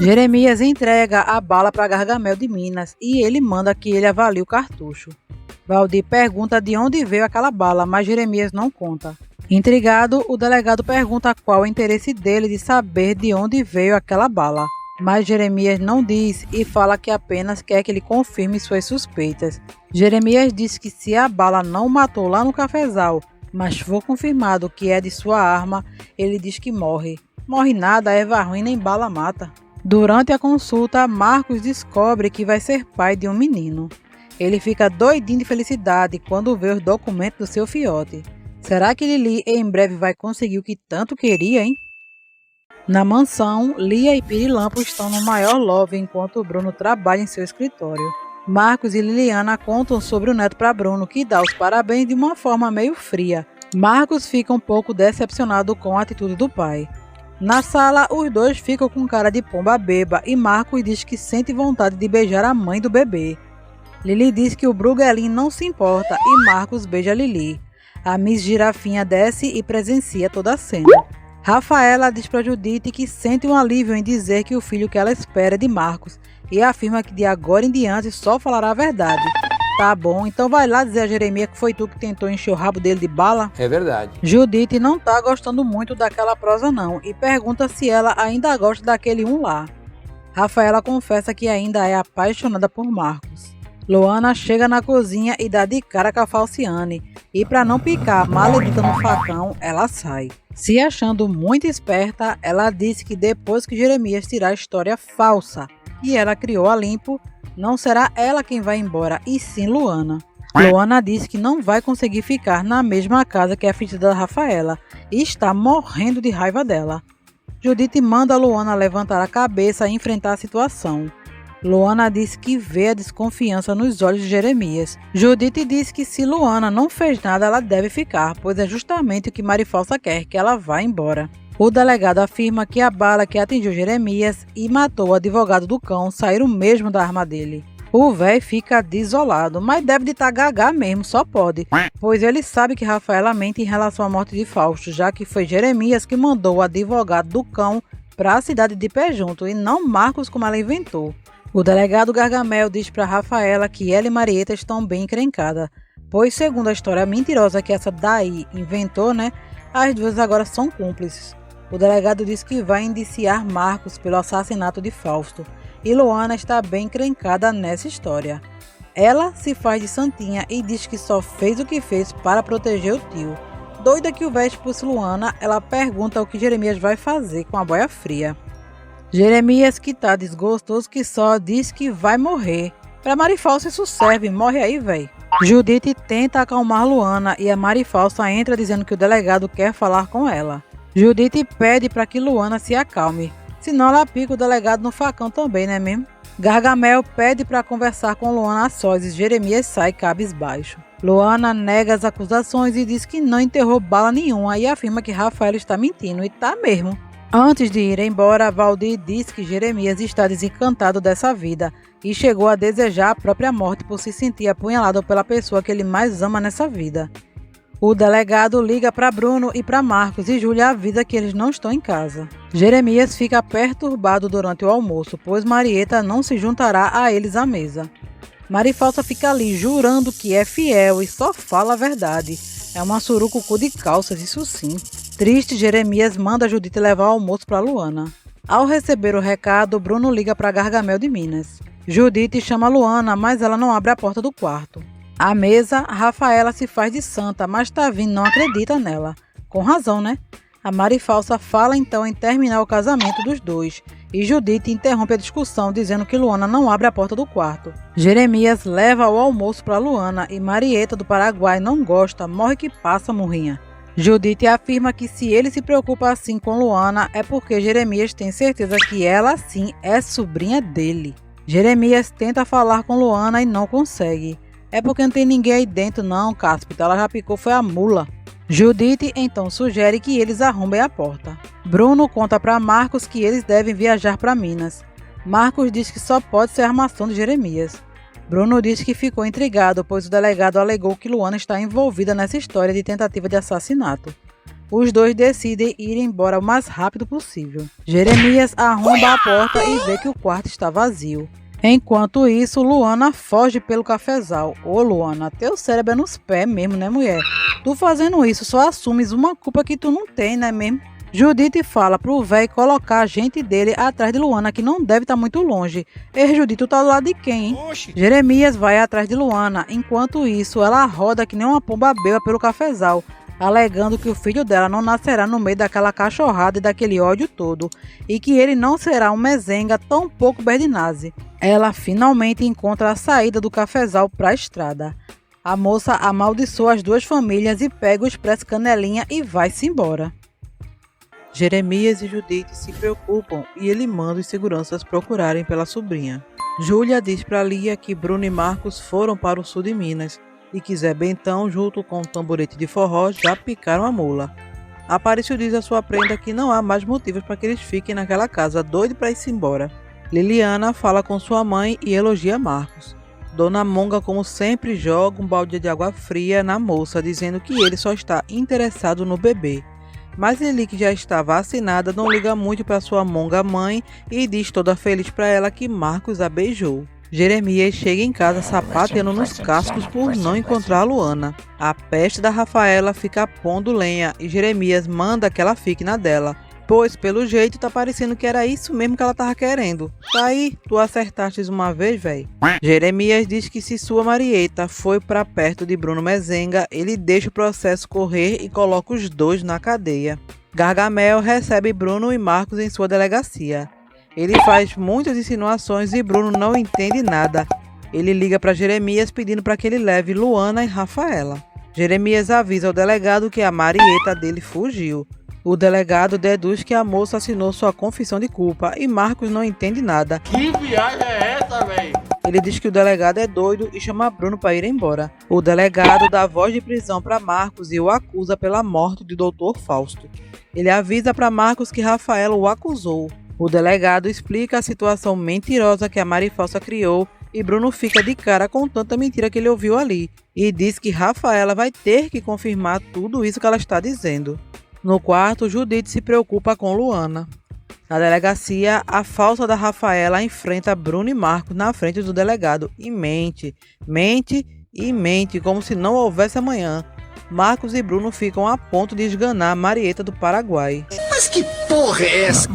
Jeremias entrega a bala para Gargamel de Minas e ele manda que ele avalie o cartucho. Valdir pergunta de onde veio aquela bala, mas Jeremias não conta. Intrigado, o delegado pergunta qual o interesse dele de saber de onde veio aquela bala. Mas Jeremias não diz e fala que apenas quer que ele confirme suas suspeitas. Jeremias diz que se a bala não o matou lá no cafezal, mas for confirmado que é de sua arma, ele diz que morre. Morre nada, erva ruim nem bala mata. Durante a consulta, Marcos descobre que vai ser pai de um menino. Ele fica doidinho de felicidade quando vê os documentos do seu fiote. Será que Lili em breve vai conseguir o que tanto queria, hein? Na mansão, Lia e Pirilampo estão no maior love enquanto Bruno trabalha em seu escritório. Marcos e Liliana contam sobre o neto para Bruno, que dá os parabéns de uma forma meio fria. Marcos fica um pouco decepcionado com a atitude do pai. Na sala, os dois ficam com cara de pomba beba e Marcos diz que sente vontade de beijar a mãe do bebê. Lili diz que o Brugelin não se importa e Marcos beija Lili. A Miss Girafinha desce e presencia toda a cena. Rafaela diz para Judite que sente um alívio em dizer que o filho que ela espera é de Marcos e afirma que de agora em diante só falará a verdade. Tá bom, então vai lá dizer a Jeremias que foi tu que tentou encher o rabo dele de bala? É verdade. Judite não tá gostando muito daquela prosa não e pergunta se ela ainda gosta daquele um lá. Rafaela confessa que ainda é apaixonada por Marcos. Luana chega na cozinha e dá de cara com a Falciane, e para não picar a maledita no facão, ela sai. Se achando muito esperta, ela disse que depois que Jeremias tirar a história falsa e ela criou a limpo, não será ela quem vai embora, e sim Luana. Luana disse que não vai conseguir ficar na mesma casa que a filha da Rafaela e está morrendo de raiva dela. Judite manda Luana levantar a cabeça e enfrentar a situação. Luana diz que vê a desconfiança nos olhos de Jeremias. Judite diz que se Luana não fez nada, ela deve ficar, pois é justamente o que Marifalsa quer, que ela vá embora. O delegado afirma que a bala que atingiu Jeremias e matou o advogado do cão saíram mesmo da arma dele. O véi fica desolado, mas deve de estar gagá mesmo, só pode, pois ele sabe que Rafaela mente em relação à morte de Fausto, já que foi Jeremias que mandou o advogado do cão para a cidade de Pé Junto e não Marcos como ela inventou. O delegado Gargamel diz para Rafaela que ela e Marieta estão bem encrencadas, pois segundo a história mentirosa que essa daí inventou, as duas agora são cúmplices. O delegado diz que vai indiciar Marcos pelo assassinato de Fausto, e Luana está bem encrencada nessa história. Ela se faz de santinha e diz que só fez o que fez para proteger o tio. Doida que o véi expulse Luana, ela pergunta o que Jeremias vai fazer com a boia fria. Jeremias, que tá desgostoso que só, diz que vai morrer. Pra Marifalsa isso serve, morre aí, véi. Judite tenta acalmar Luana e a Marifalsa entra dizendo que o delegado quer falar com ela. Judite pede para que Luana se acalme, senão ela pica o delegado no facão também, né mesmo? Gargamel pede para conversar com Luana a sós e Jeremias sai cabisbaixo. Luana nega as acusações e diz que não enterrou bala nenhuma e afirma que Rafaela está mentindo, e tá mesmo. Antes de ir embora, Valdir diz que Jeremias está desencantado dessa vida e chegou a desejar a própria morte por se sentir apunhalado pela pessoa que ele mais ama nessa vida. O delegado liga para Bruno e para Marcos e Júlia avisa que eles não estão em casa. Jeremias fica perturbado durante o almoço, pois Marieta não se juntará a eles à mesa. Marifalsa fica ali jurando que é fiel e só fala a verdade. É uma surucucu de calças, isso sim. Triste, Jeremias manda Judite levar o almoço para Luana. Ao receber o recado, Bruno liga para Gargamel de Minas. Judite chama Luana, mas ela não abre a porta do quarto. À mesa, Rafaela se faz de santa, mas Tavinho não acredita nela. Com razão, né? A Marifalsa fala então em terminar o casamento dos dois, e Judite interrompe a discussão dizendo que Luana não abre a porta do quarto. Jeremias leva o almoço para Luana e Marieta do Paraguai não gosta, morre que passa, murrinha. Judite afirma que se ele se preocupa assim com Luana é porque Jeremias tem certeza que ela sim é sobrinha dele. Jeremias tenta falar com Luana e não consegue. É porque não tem ninguém aí dentro não, Cáspita, ela já picou foi a mula. Judite então sugere que eles arrombem a porta. Bruno conta para Marcos que eles devem viajar para Minas. Marcos diz que só pode ser armação de Jeremias. Bruno diz que ficou intrigado, pois o delegado alegou que Luana está envolvida nessa história de tentativa de assassinato. Os dois decidem ir embora o mais rápido possível. Jeremias arromba a porta e vê que o quarto está vazio. Enquanto isso, Luana foge pelo cafezal. Ô Luana, teu cérebro é nos pés mesmo, né, mulher? Tu fazendo isso só assumes uma culpa que tu não tem, né mesmo? Judite fala pro véi colocar a gente dele atrás de Luana, que não deve estar muito longe. Ei, Judite, tu tá do lado de quem, hein? Oxi. Jeremias vai atrás de Luana. Enquanto isso, ela roda que nem uma pomba beba pelo cafezal, alegando que o filho dela não nascerá no meio daquela cachorrada e daquele ódio todo, e que ele não será um mezenga, tão pouco Berdinazzi. Ela finalmente encontra a saída do cafezal para a estrada. A moça amaldiçoa as duas famílias e pega o expresso Canelinha e vai-se embora. Jeremias e Judite se preocupam e ele manda os seguranças procurarem pela sobrinha. Júlia diz para Lia que Bruno e Marcos foram para o sul de Minas e que Zé Bentão, junto com o tamborete de forró, já picaram a mula. Aparício diz à sua prenda que não há mais motivos para que eles fiquem naquela casa, doido para ir-se embora. Liliana fala com sua mãe e elogia Marcos. Dona Monga, como sempre, joga um balde de água fria na moça, dizendo que ele só está interessado no bebê. Mas Lili, que já está vacinada, não liga muito para sua monga mãe e diz toda feliz para ela que Marcos a beijou. Jeremias chega em casa sapateando nos cascos por não encontrar a Luana. A peste da Rafaela fica pondo lenha e Jeremias manda que ela fique na dela, pois pelo jeito tá parecendo que era isso mesmo que ela tava querendo. Tá aí, tu acertastes uma vez, véi. Jeremias diz que se sua Marieta foi pra perto de Bruno Mezenga, ele deixa o processo correr e coloca os dois na cadeia. Gargamel recebe Bruno e Marcos em sua delegacia. Ele faz muitas insinuações e Bruno não entende nada. Ele liga para Jeremias pedindo para que ele leve Luana e Rafaela. Jeremias avisa ao delegado que a Marieta dele fugiu. O delegado deduz que a moça assinou sua confissão de culpa e Marcos não entende nada. Que viagem é essa, velho? Ele diz que o delegado é doido e chama Bruno para ir embora. O delegado dá voz de prisão para Marcos e o acusa pela morte do Dr. Fausto. Ele avisa para Marcos que Rafaela o acusou. O delegado explica a situação mentirosa que a Marifalsa criou e Bruno fica de cara com tanta mentira que ele ouviu ali e diz que Rafaela vai ter que confirmar tudo isso que ela está dizendo. No quarto, Judite se preocupa com Luana. Na delegacia, a falsa da Rafaela enfrenta Bruno e Marcos na frente do delegado e mente como se não houvesse amanhã. Marcos e Bruno ficam a ponto de esganar Marieta do Paraguai. Mas que porra é essa?